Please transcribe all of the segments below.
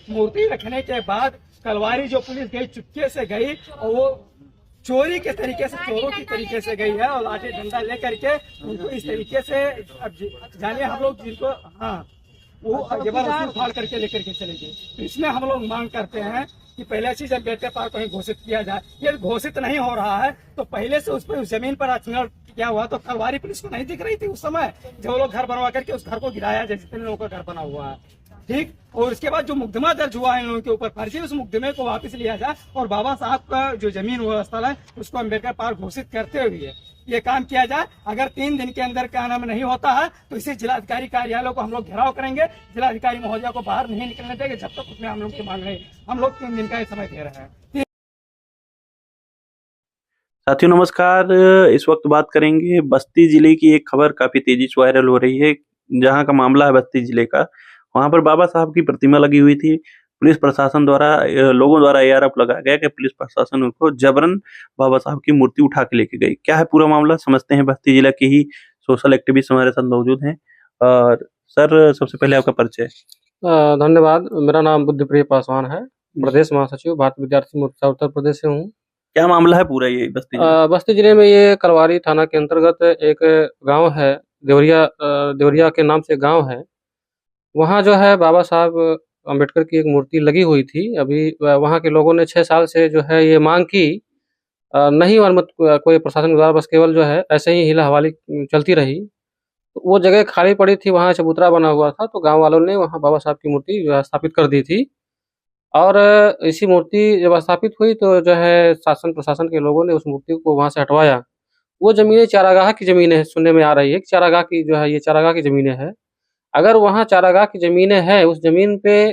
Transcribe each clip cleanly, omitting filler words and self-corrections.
मूर्ति रखने के बाद कलवारी जो पुलिस गई चुपके से गई और वो चोरी के तरीके से, चोरों की तरीके से गई है और लाठी डंडा लेकर के उनको इस तरीके से, अब जानिए हम लोग जिनको, हाँ, वो जबरदस्ती उखाड़ करके लेकर के चले गए। तो इसमें हम लोग मांग करते हैं कि पहले चीज अम्बेडकर पार्क कहीं घोषित किया जाए। ये घोषित नहीं हो रहा है तो पहले से उस पर, उस जमीन पर आचरण क्या हुआ, तो कलवारी पुलिस को नहीं दिख रही थी उस समय जब लोग घर बनवा करके उस घर को गिराया, जितने लोगों का घर बना हुआ है, ठीक। और उसके बाद जो मुकदमा दर्ज हुआ है इन लोगों के ऊपर फर्जी, उस मुकदमे को वापस लिया जाए और बाबा साहब का जो जमीन हुआ स्थल है उसको अम्बेडकर पार्क घोषित करते हुए ये काम किया जाए। अगर 3 दिन के अंदर क्या नाम नहीं होता है तो इसी जिलाधिकारी कार्यालय को हम लोग घेराव करेंगे। जिलाधिकारी महोदया को बाहर नहीं निकलने देंगे जब तक उसमें हम लोग की मांग नहीं। हम लोग 3 दिन का समय दे रहे हैं। साथियों नमस्कार। इस वक्त बात करेंगे बस्ती जिले की एक खबर काफी तेजी से वायरल हो रही है। जहां का मामला है बस्ती जिले का, वहां पर बाबा साहब की प्रतिमा लगी हुई थी। पुलिस प्रशासन द्वारा, लोगों द्वारा ये आरोप लगाया गया कि पुलिस प्रशासन उनको जबरन बाबा साहब की मूर्ति उठा के लेके गई। क्या है पूरा मामला, समझते हैं। बस्ती जिला के ही सोशल एक्टिविस्ट हमारे साथ मौजूद हैं। और सर, सबसे पहले आपका परिचय। धन्यवाद। मेरा नाम बुद्धप्रिय पासवान है, प्रदेश महासचिव भारतीय विद्यार्थी मोर्चा उत्तर प्रदेश से हूँ। क्या मामला है पूरा ये बस्ती जिले? बस्ती जिले में ये कलवारी थाना के अंतर्गत एक गांव है, देवरिया के नाम से गांव है। वहाँ जो है बाबा साहब अम्बेडकर की एक मूर्ति लगी हुई थी। अभी वहाँ के लोगों ने 6 साल से जो है ये मांग की, नहीं अनुमति कोई प्रशासन द्वारा, बस केवल जो है ऐसे ही हिला हवाली चलती रही। तो वो जगह खाली पड़ी थी, वहाँ चबूतरा बना हुआ था, तो गांव वालों ने वहाँ बाबा साहब की मूर्ति स्थापित कर दी थी। और ऐसी मूर्ति जब स्थापित हुई तो जो है शासन प्रशासन के लोगों ने उस मूर्ति को वहाँ से हटवाया। वो ज़मीनें चारागाह की ज़मीनें सुनने में आ रही है कि चारागाह की जो है, ये चारागाह की ज़मीनें हैं। अगर वहाँ चारागाह की ज़मीनें हैं, उस ज़मीन पे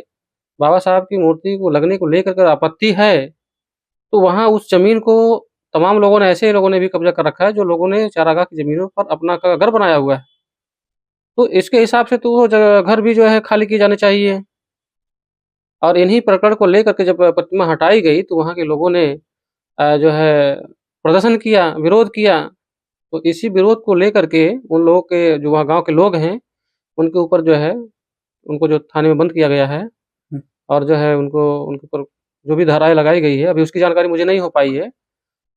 बाबा साहब की मूर्ति को लगने को लेकर के आपत्ति है, तो वहाँ उस ज़मीन को तमाम लोगों ने, ऐसे लोगों ने भी कब्जा कर रखा है जो लोगों ने चारागाह की ज़मीनों पर अपना घर बनाया हुआ है। तो इसके हिसाब से तो वो घर भी जो है खाली किए जाने चाहिए। और इन्हीं प्रकरण को लेकर के जब प्रतिमा हटाई गई तो वहाँ के लोगों ने जो है प्रदर्शन किया, विरोध किया। तो इसी विरोध को लेकर के उन लोगों के, जो वहाँ गाँव के लोग हैं, उनके ऊपर जो है, उनको जो थाने में बंद किया गया है और जो है उनको, उनके ऊपर जो भी धाराएँ लगाई गई है, अभी उसकी जानकारी मुझे नहीं हो पाई है।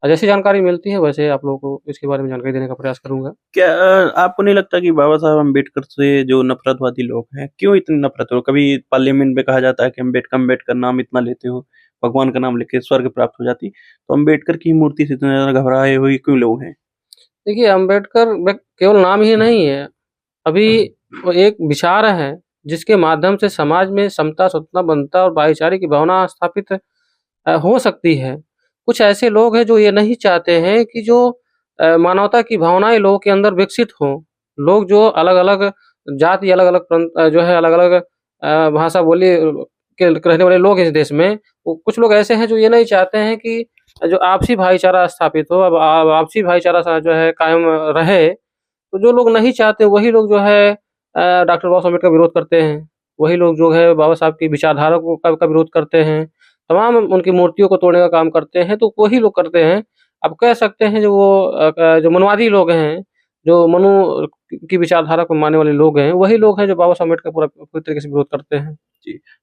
जैसी जानकारी मिलती है वैसे आप लोगों को इसके बारे में जानकारी देने का प्रयास करूँगा। क्या आपको नहीं लगता कि बाबा साहब अम्बेडकर से जो नफरतवादी लोग हैं, क्यों इतनी नफरत हो? कभी पार्लियामेंट में कहा जाता है कि अम्बेडकर अम्बेडकर नाम इतना लेते हो, भगवान का नाम लेके स्वर्ग प्राप्त हो जाती, तो अम्बेडकर की मूर्ति से इतने ज्यादा घबराए हुए क्यों लोग हैं? देखिए, अम्बेडकर केवल नाम ही नहीं है, अभी वो एक विचार है जिसके माध्यम से समाज में समता, स्वतंत्रता, बंधुता और भाईचारे की भावना स्थापित हो सकती है। कुछ ऐसे लोग हैं जो ये नहीं चाहते हैं कि जो मानवता की भावनाएँ लोगों के अंदर विकसित हों। लोग जो अलग-अलग जाति, अलग-अलग जो है अलग-अलग भाषा बोली के रहने वाले लोग हैं इस देश में, वो कुछ लोग ऐसे हैं जो ये नहीं चाहते हैं कि जो आपसी भाईचारा स्थापित हो, अब आपसी भाईचारा सा जो है कायम रहे। तो जो लोग नहीं चाहते वही लोग जो है डॉक्टर बाबा साहब अम्बेडकर का विरोध करते हैं। वही लोग जो है बाबा साहब की विचारधारा को का विरोध करते हैं। तमाम उनकी मूर्तियों को तोड़ने का काम करते हैं, तो वही लोग करते हैं। अब कह सकते हैं जो वो जो मनुवादी लोग हैं, जो मनु की विचारधारा को मानने वाले लोग हैं, वही लोग हैं जो बाबा साहब अम्बेडकर पूरी तरीके से विरोध करते हैं। जी।